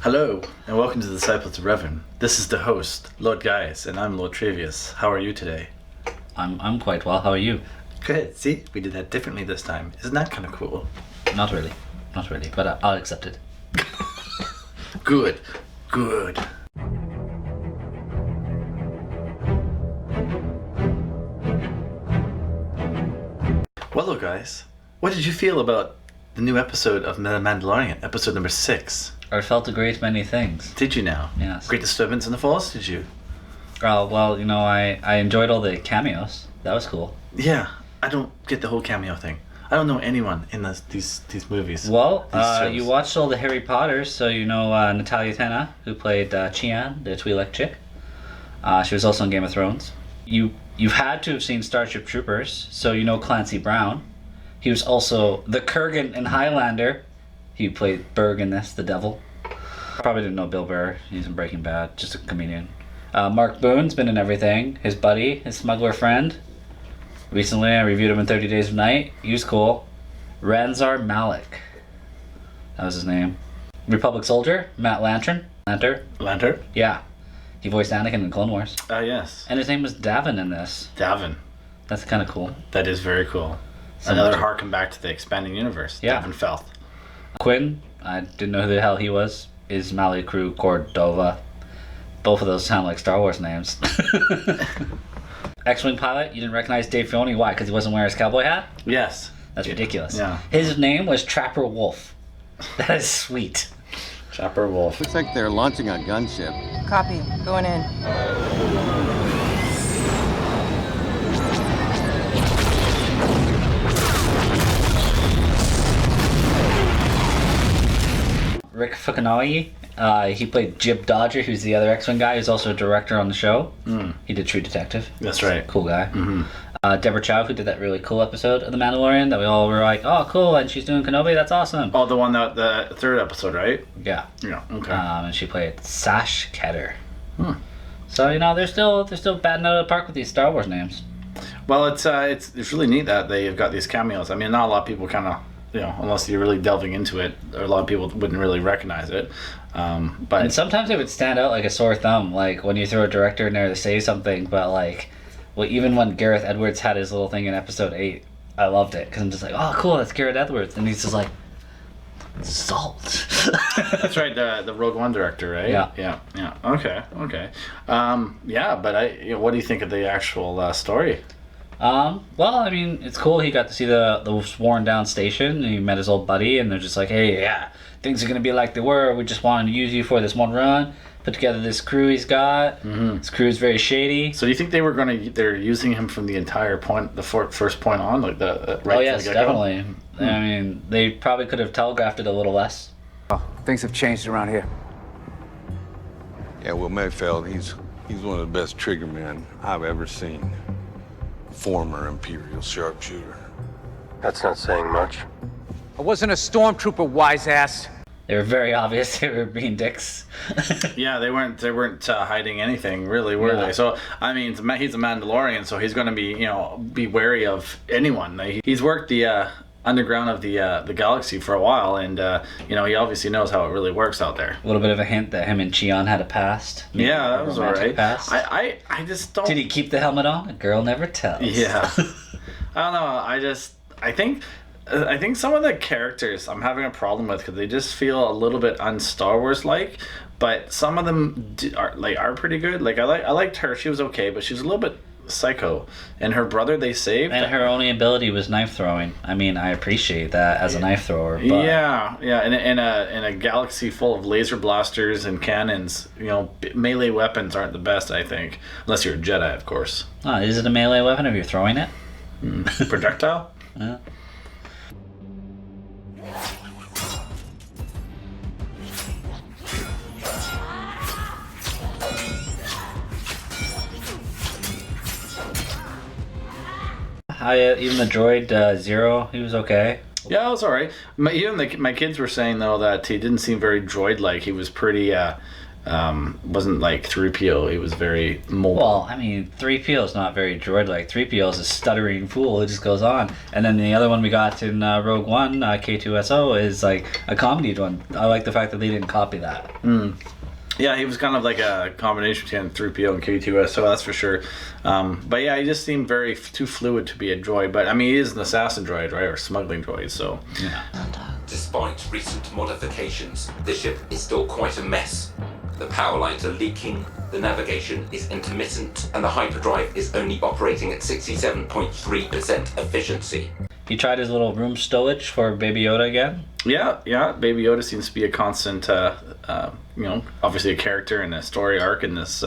Hello, and welcome to the Disciples of Revan. This is the host, Lord Gaius, and I'm Lord Travius. How are you today? I'm quite well. How are you? Good. See, we did that differently this time. Isn't that kind of cool? Not really, but I'll accept it. Good. Well, hello guys. What did you feel about the new episode of Mandalorian, episode number 6? I felt a great many things. Did you now? Yes. Great disturbance in the Force, did you? Well, I enjoyed all the cameos. That was cool. Yeah, I don't get the whole cameo thing. I don't know anyone in these movies. Well, you watched all the Harry Potters, so you know Natalia Tena, who played Chian, the Twi'lek chick. She was also in Game of Thrones. You've had to have seen Starship Troopers, so you know Clancy Brown. He was also the Kurgan in Highlander. He played Burr in this, the devil. Probably didn't know Bill Burr. He's in Breaking Bad, just a comedian. Mark Boone's been in everything. His buddy, his smuggler friend. Recently, I reviewed him in 30 Days of Night. He was cool. Ranzar Malk. That was his name. Republic Soldier, Matt Lanter. Lanter? Yeah. He voiced Anakin in Clone Wars. Yes. And his name was Davon in this. Davon. That's kind of cool. That is very cool. So Another much- harken back to the expanding universe. Yeah. Davon Felth. Quinn, I didn't know who the hell he was. Ismael Crew Cordova. Both of those sound like Star Wars names. X-Wing pilot, you didn't recognize Dave Filoni. Why? Because he wasn't wearing his cowboy hat? Yes. That's ridiculous. Yeah. His name was Trapper Wolf. That is sweet. Chopper Wolf. Looks like they're launching a gunship. Copy. Going in. Rick Fukunaga, he played Jib Dodger, who's the other X-Wing guy, who's also a director on the show. He did True Detective. That's right. Cool guy. Deborah Chow, who did that really cool episode of The Mandalorian that we all were like, oh, cool, and she's doing Kenobi, that's awesome. Oh, the one that the third episode, right? Yeah. Yeah. Okay. And she played Sash Ketter. So, they're still batting out of the park with these Star Wars names. Well, it's really neat that they've got these cameos. I mean, not a lot of people kind of, unless you're really delving into it, or a lot of people wouldn't really recognize it. But And sometimes it would stand out like a sore thumb, like when you throw a director in there to say something, but even when Gareth Edwards had his little thing in episode 8, I loved it, because I'm just like, oh, cool, that's Gareth Edwards. And he's just like, salt. that's right, the Rogue One director, right? Yeah. Yeah. Okay. But what do you think of the actual story? Well, I mean, it's cool. He got to see the sworn down station, and he met his old buddy, and they're just like, hey, yeah, things are going to be like they were. We just wanted to use you for this one run. Put together this crew he's got. This crew is very shady. So do you think they're using him from the entire point, the first point on, like the right? Oh, yes, definitely. I mean, they probably could have telegraphed it a little less. Oh, things have changed around here. Yeah, well, Mayfeld, he's one of the best trigger men I've ever seen. Former Imperial sharpshooter. That's not saying much. I wasn't a stormtrooper, wise ass. They were very obvious they were being dicks. Yeah, they weren't hiding anything, really, were Yeah. they? So, I mean, he's a Mandalorian, so he's going to be wary of anyone. He's worked the underground of the galaxy for a while, and he obviously knows how it really works out there. A little bit of a hint that him and Chion had a past. Maybe Yeah, that a was romantic alright. past. I just don't. Did he keep the helmet on? A girl never tells. Yeah. I don't know. I think some of the characters I'm having a problem with because they just feel a little bit un-Star Wars like, but some of them are pretty good. Like I liked her. She was okay, but she was a little bit psycho. And her brother they saved. And her only ability was knife throwing. I mean, I appreciate that as a knife thrower. But Yeah. In a galaxy full of laser blasters and cannons, melee weapons aren't the best. I think, unless you're a Jedi, of course. Is it a melee weapon if you're throwing it? Projectile. Yeah. Even the droid Zero, he was okay. Yeah, it was alright. My kids were saying though that he didn't seem very droid-like. He was pretty wasn't like 3PO. He was very mobile. Well, I mean, 3PO is not very droid-like. 3PO is a stuttering fool who just goes on. And then the other one we got in Rogue One, K2SO, is like a comedy one. I like the fact that they didn't copy that. Yeah, he was kind of like a combination between 3PO and K2S, so that's for sure. But yeah, he just seemed very too fluid to be a droid. But I mean, he is an assassin droid, right, or smuggling droid. So Yeah. Despite recent modifications, the ship is still quite a mess. The power lines are leaking, the navigation is intermittent, and the hyperdrive is only operating at 67.3% efficiency. He tried his little room stowage for Baby Yoda again. yeah, Baby Yoda seems to be a constant, obviously a character in a story arc in this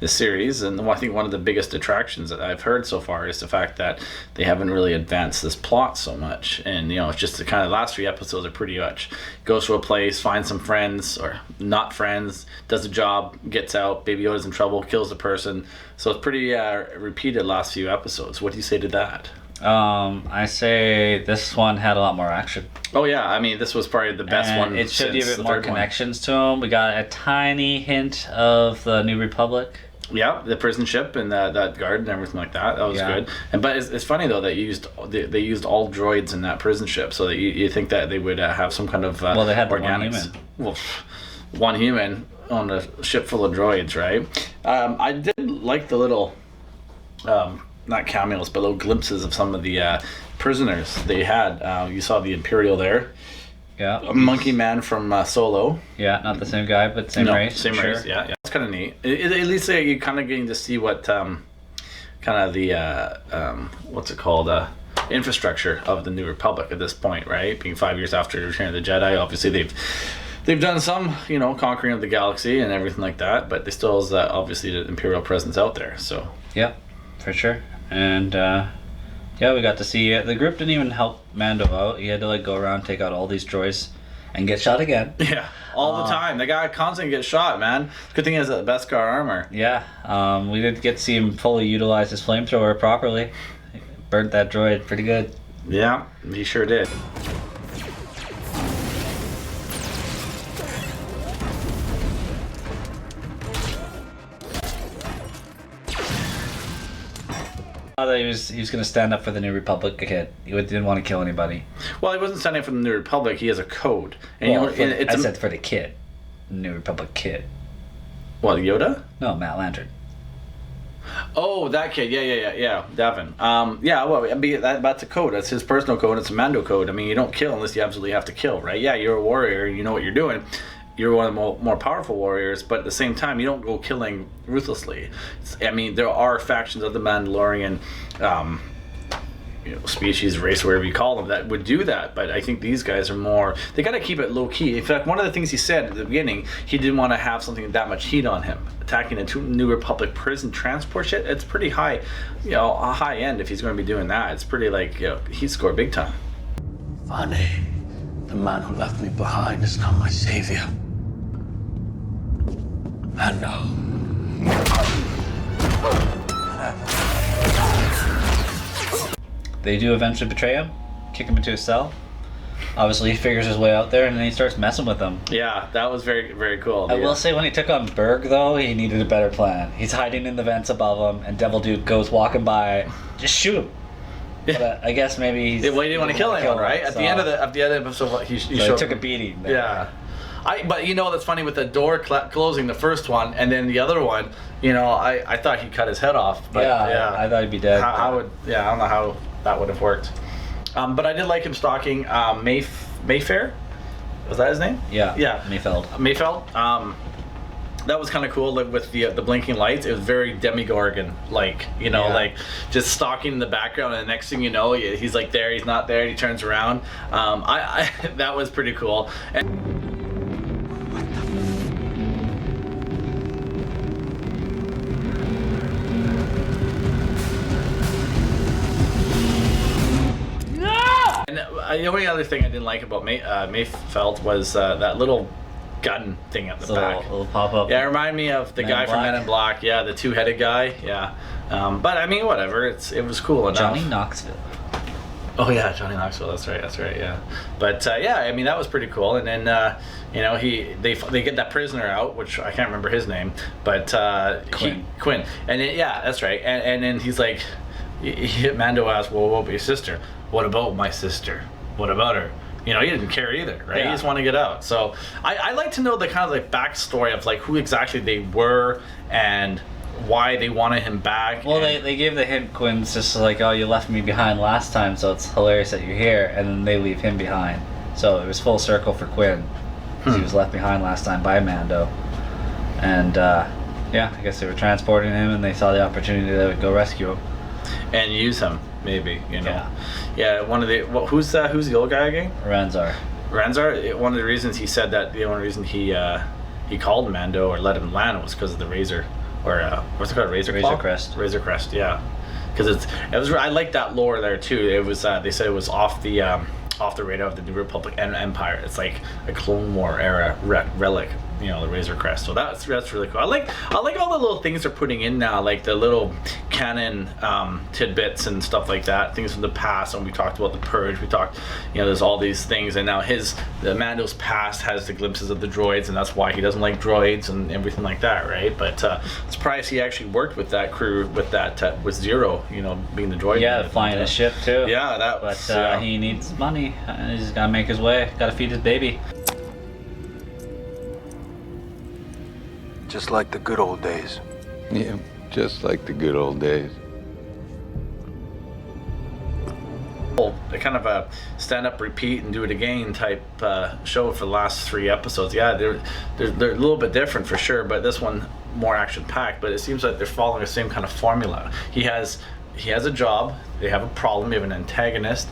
series. And I think one of the biggest attractions that I've heard so far is the fact that they haven't really advanced this plot so much. And it's just the kind of last 3 episodes are pretty much goes to a place, finds some friends or not friends, does a job, gets out, Baby Yoda's in trouble, kills the person. So it's pretty repeated last few episodes. What do you say to that? I say this one had a lot more action. Oh yeah, I mean this was probably the best one. It showed you a since bit the more third one. connections to him. We got a tiny hint of the New Republic. Yeah, the prison ship and that guard and everything like that. That was Yeah. good. But it's funny though that they used all droids in that prison ship, so that you think that they would have some kind of Well, they had the one organics. human. Well, one human on a ship full of droids, right? I did like the little, not cameos, but little glimpses of some of the prisoners they had. You saw the Imperial there, Yeah. a monkey man from Solo. Yeah, not the same guy, but same race. Same sure. race. Yeah. It's kind of neat. At least you're kind of getting to see what kind of the what's it called, infrastructure of the New Republic at this point, right? Being 5 years after Return of the Jedi, obviously they've done some conquering of the galaxy and everything like that, but there still is obviously the Imperial presence out there. So Yeah, for sure. And we got to see the group didn't even help Mando out. He had to go around, take out all these droids, and get shot again. yeah, all the time. The guy constantly gets shot, man. Good thing he has that Beskar armor. Yeah, we did get to see him fully utilize his flamethrower properly. He burnt that droid pretty good. Yeah, he sure did. That he was going to stand up for the New Republic kid. He didn't want to kill anybody. Well, he wasn't standing for the New Republic. He has a code, and Well, it's I said for the kid, New Republic kid. what, Yoda? No, Matt Lantern. Oh, that kid. Yeah. Davon. Well, I mean, that's a code. That's his personal code. It's a Mando code. I mean, you don't kill unless you absolutely have to kill, right? Yeah, you're a warrior. You know what you're doing. You're one of the more powerful warriors, but at the same time, you don't go killing ruthlessly. I mean, there are factions of the Mandalorian, species, race, whatever you call them, that would do that. But I think these guys are more. They got to keep it low key. In fact, one of the things he said at the beginning, he didn't want to have something that much heat on him. Attacking a New Republic prison transport ship, it's pretty high, a high end if he's going to be doing that. It's pretty he scored big time. Funny, the man who left me behind is now my savior. Mando. They do eventually betray him, kick him into a cell. Obviously, he figures his way out there, and then he starts messing with them. Yeah, that was very, very cool. I will say, when he took on Burr, though, he needed a better plan. He's hiding in the vents above him, and Devil Duke goes walking by. Just shoot him. But I guess maybe he's... Well, he didn't want to kill anyone, right? At the end of the episode, he took a beating. There. Yeah. But that's funny with the door closing, the first one, and then the other one, I thought he cut his head off. But yeah, I thought he'd be dead. I don't know how that would have worked. But I did like him stalking Mayfair. Was that his name? Yeah. Mayfeld. That was kind of cool, with the blinking lights. It was very Demigorgon, just stalking in the background, and the next thing you know, he's there, he's not there, he turns around. That was pretty cool. And the only other thing I didn't like about Mayfeld was that little gun thing at the back. Little pop-up. Yeah, it reminded me of the guy from Men in Black. Yeah, the two-headed guy. Yeah. But I mean, whatever. It was cool enough. Johnny Knoxville. Oh yeah, Johnny Knoxville. That's right. Yeah, but yeah, I mean that was pretty cool. And then you know they get that prisoner out, which I can't remember his name, but Quinn. And then, yeah, that's right. And then he's like, Mando asks, "Well, what about your sister? What about my sister? What about her?" You know, he didn't care either, right? He just wanted to get out. So I like to know the kind of like backstory of like who exactly they were and why they wanted him back. Well, they gave the hint. Quinn's just like, oh, you left me behind last time, so it's hilarious that you're here, and then they leave him behind. So it was full circle for Quinn, because he was left behind last time by Mando. And yeah, I guess they were transporting him, and they saw the opportunity to go rescue him and use him, maybe. You know, yeah. One of the who's the old guy again? Ranzar. One of the reasons he said that the only reason he called Mando or let him land was because of the razor. Or what's it called? Razor Crest. Razor Crest, yeah. Because it was. I like that lore there too. It was. They said it was off the radar of the New Republic and Empire. It's like a Clone War era relic. You know, the Razor Crest. So that's really cool. I like all the little things they're putting in now, like the little canon tidbits and stuff like that. Things from the past. And we talked about the Purge. We talked, you know, there's all these things, and now the Mando's past has the glimpses of the droids, and that's why he doesn't like droids and everything like that, right? But surprised he actually worked with that crew with Zero, you know, being the droid. Yeah, flying a ship too. Yeah, that. But he needs money. He's gotta make his way. Gotta feed his baby. Just like the good old days. Yeah, just like the good old days. A kind of a stand up, repeat, and do it again type show for the last 3 episodes. Yeah, they're a little bit different for sure, but this one more action packed. But it seems like they're following the same kind of formula. He has a job. They have a problem. You have an antagonist.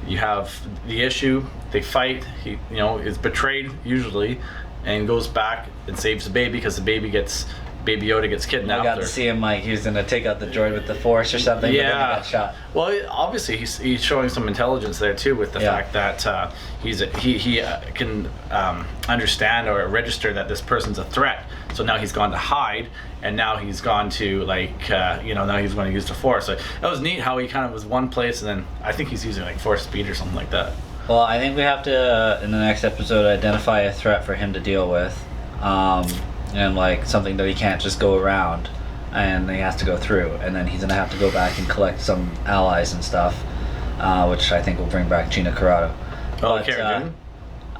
You have the issue. They fight. He is betrayed usually, and goes back and saves the baby because the baby Yoda gets kidnapped. I got to see him like he was gonna take out the droid with the Force or something. Yeah, but then he got shot. Well, obviously he's showing some intelligence there too, with the fact that he can understand or register that this person's a threat. So now he's gone to hide, and now he's gone to now he's going to use the Force. So that was neat how he kind of was one place, and then I think he's using like Force speed or something like that. Well, I think we have to, in the next episode, identify a threat for him to deal with. And like something that he can't just go around, and he has to go through. And then he's going to have to go back and collect some allies and stuff, which I think will bring back Gina Carano. Oh, Cara Dune?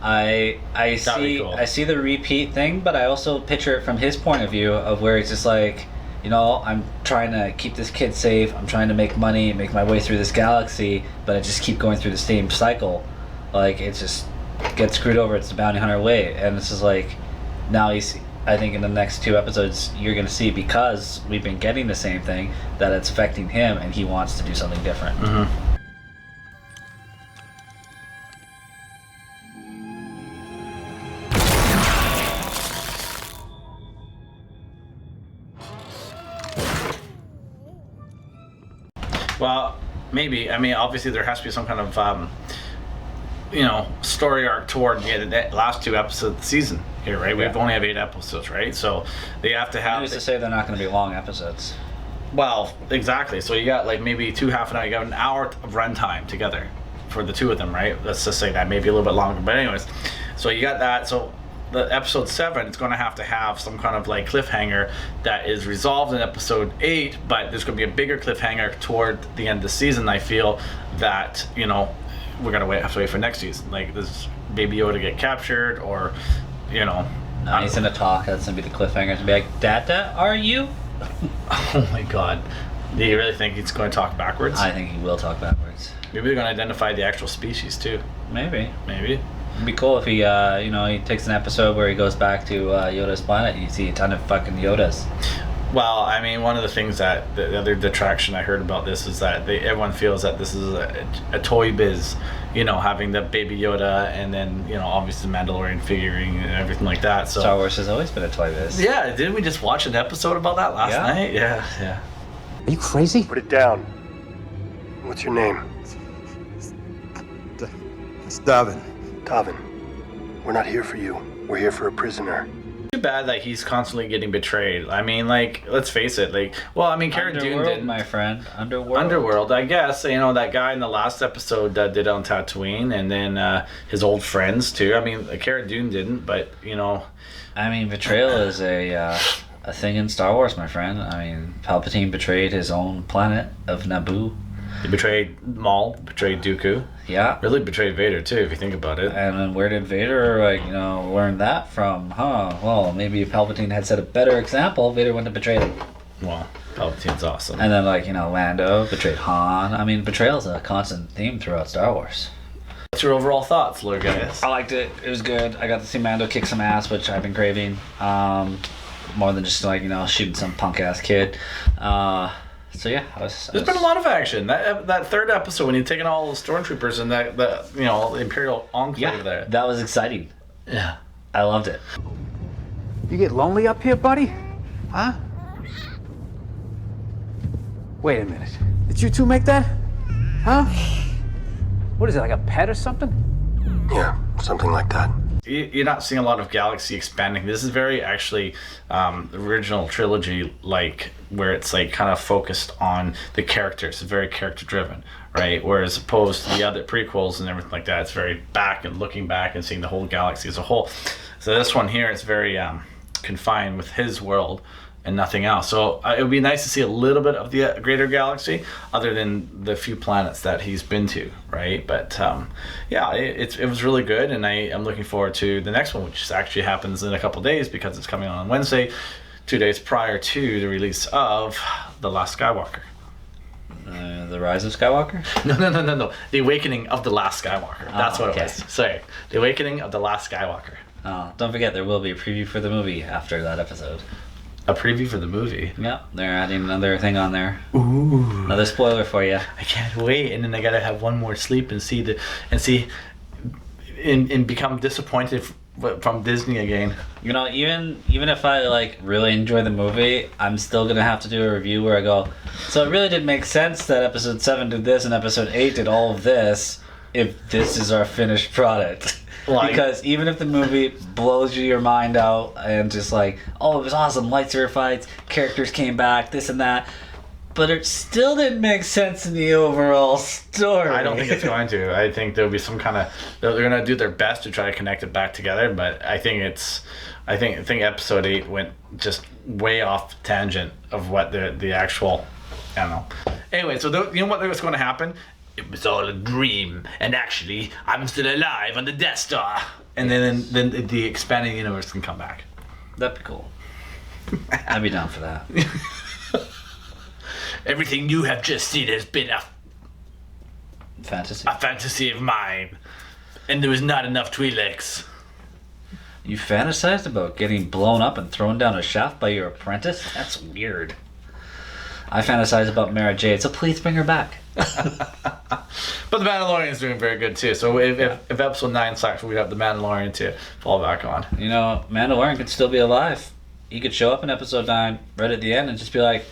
I see the repeat thing, but I also picture it from his point of view of where he's just like, I'm trying to keep this kid safe. I'm trying to make money, make my way through this galaxy, but I just keep going through the same cycle. Like, it just gets screwed over. It's the bounty hunter way. And this is like, now I think in the next 2 episodes, you're going to see, because we've been getting the same thing, that it's affecting him and he wants to do something different. Mm-hmm. Well, maybe. I mean, obviously there has to be some kind of, story arc toward the last 2 episodes of the season here, right? We only have 8 episodes, right? So they have to have... Who's to say they're not going to be long episodes? Well, exactly. So you got like maybe 2 half an hour. You got an hour of runtime together for the 2 of them, right? Let's just say that, maybe a little bit longer. But anyways, so you got that. So the episode 7, it's going to have some kind of like cliffhanger that is resolved in episode 8, but there's going to be a bigger cliffhanger toward the end of the season. I feel that we're gonna have to wait for next season. Like, does Baby Yoda get captured, or No, he's gonna talk. That's gonna be the cliffhanger. It's gonna be like, Dada, are you? Oh my God, do you really think he's going to talk backwards? I think he will talk backwards. Maybe they're gonna identify the actual species too. Maybe. It'd be cool if he, he takes an episode where he goes back to Yoda's planet. You see a ton of fucking Yodas. Well, I mean, one of the things that the other detraction I heard about this is that everyone feels that this is a toy biz, having the Baby Yoda and then, obviously the Mandalorian figuring and everything like that. So Star Wars has always been a toy biz. Yeah, didn't we just watch an episode about that last night? Yeah. Are you crazy? Put it down. What's your name? It's Davon. Davon. We're not here for you. We're here for a prisoner. bad that he's constantly getting betrayed. I mean, like, let's face it. Like, well, I mean, Cara Dune Underworld, didn't. my friend. Underworld. Underworld, I guess. You know, that guy in the last episode did it on Tatooine, and then his old friends too. I mean, Cara Dune didn't, but you know. I mean, betrayal is a thing in Star Wars, my friend. I mean, Palpatine betrayed his own planet of Naboo. He betrayed Maul, betrayed Dooku. Yeah. Really betrayed Vader too, if you think about it. And then where did Vader, learn that from? Huh? Well, maybe if Palpatine had set a better example, Vader wouldn't have betrayed him. Well, Palpatine's awesome. And then, Lando betrayed Han. I mean, betrayal's a constant theme throughout Star Wars. What's your overall thoughts, Lord Guys? I liked it. It was good. I got to see Mando kick some ass, which I've been craving. More than just shooting some punk ass kid. So yeah, there's been a lot of action. That third episode when you're taking all the stormtroopers and the Imperial enclave there. That was exciting. Yeah, I loved it. You get lonely up here, buddy? Huh? Wait a minute. Did you two make that? Huh? What is it, like a pet or something? Yeah, something like that. You're not seeing a lot of galaxy expanding. This is very actually original trilogy, where it's kind of focused on the characters. It's very character driven, right? Whereas opposed to the other prequels and everything like that, it's very back and looking back and seeing the whole galaxy as a whole. So this one here is very confined with his world and nothing else. So it would be nice to see a little bit of the greater galaxy, other than the few planets that he's been to, right? But it was really good, and I'm looking forward to the next one, which actually happens in a couple days because it's coming on Wednesday, 2 days prior to the release of The Last Skywalker. The Rise of Skywalker? No. The Awakening of the Last Skywalker. That's what it was. Sorry. The Awakening of the Last Skywalker. Oh, don't forget, there will be a preview for the movie after that episode. A preview for the movie? Yeah, they're adding another thing on there. Ooh. Another spoiler for you. I can't wait. And then I gotta have one more sleep and become disappointed from Disney again. Even if I really enjoy the movie, I'm still gonna have to do a review where I go, so it really did make sense that episode 7 did this and episode 8 did all of this if this is our finished product. Because even if the movie blows your mind out and just it was awesome, lightsaber fights, characters came back, this and that, but it still didn't make sense in the overall story. I don't think it's going to. I think there'll be some kind of... They're going to do their best to try to connect it back together, but I think episode 8 went just way off tangent of what the actual... I don't know. Anyway, so you know what was going to happen? It was all a dream, and actually, I'm still alive on the Death Star. And then the expanding universe can come back. That'd be cool. I'd be down for that. Everything you have just seen has been a fantasy of mine, and there was not enough Twi'leks. You fantasized about getting blown up and thrown down a shaft by your apprentice? That's weird. I fantasize about Mara Jade, so please bring her back. But the Mandalorian is doing very good too. So if episode 9 sucks, we have the Mandalorian to fall back on. Mandalorian could still be alive. He could show up in episode 9 right at the end and just be like,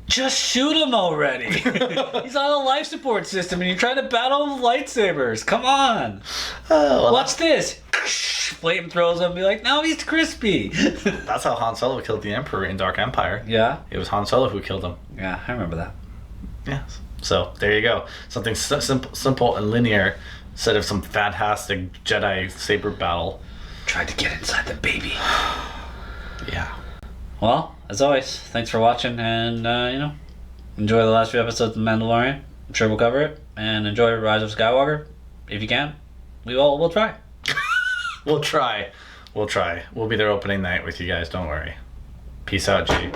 just shoot him already. He's on a life support system and you're trying to battle with lightsabers. Come on. Watch this. Flamethrowers him and be like, no, he's crispy. That's how Han Solo killed the Emperor in Dark Empire. Yeah? It was Han Solo who killed him. Yeah, I remember that. Yes. So there you go. Something simple and linear instead of some fantastic Jedi saber battle. Tried to get inside the baby. Yeah. Well, as always, thanks for watching, and enjoy the last few episodes of The Mandalorian. I'm sure we'll cover it, and enjoy Rise of Skywalker if you can. We'll try. We'll try. We'll be there opening night with you guys. Don't worry. Peace out, G.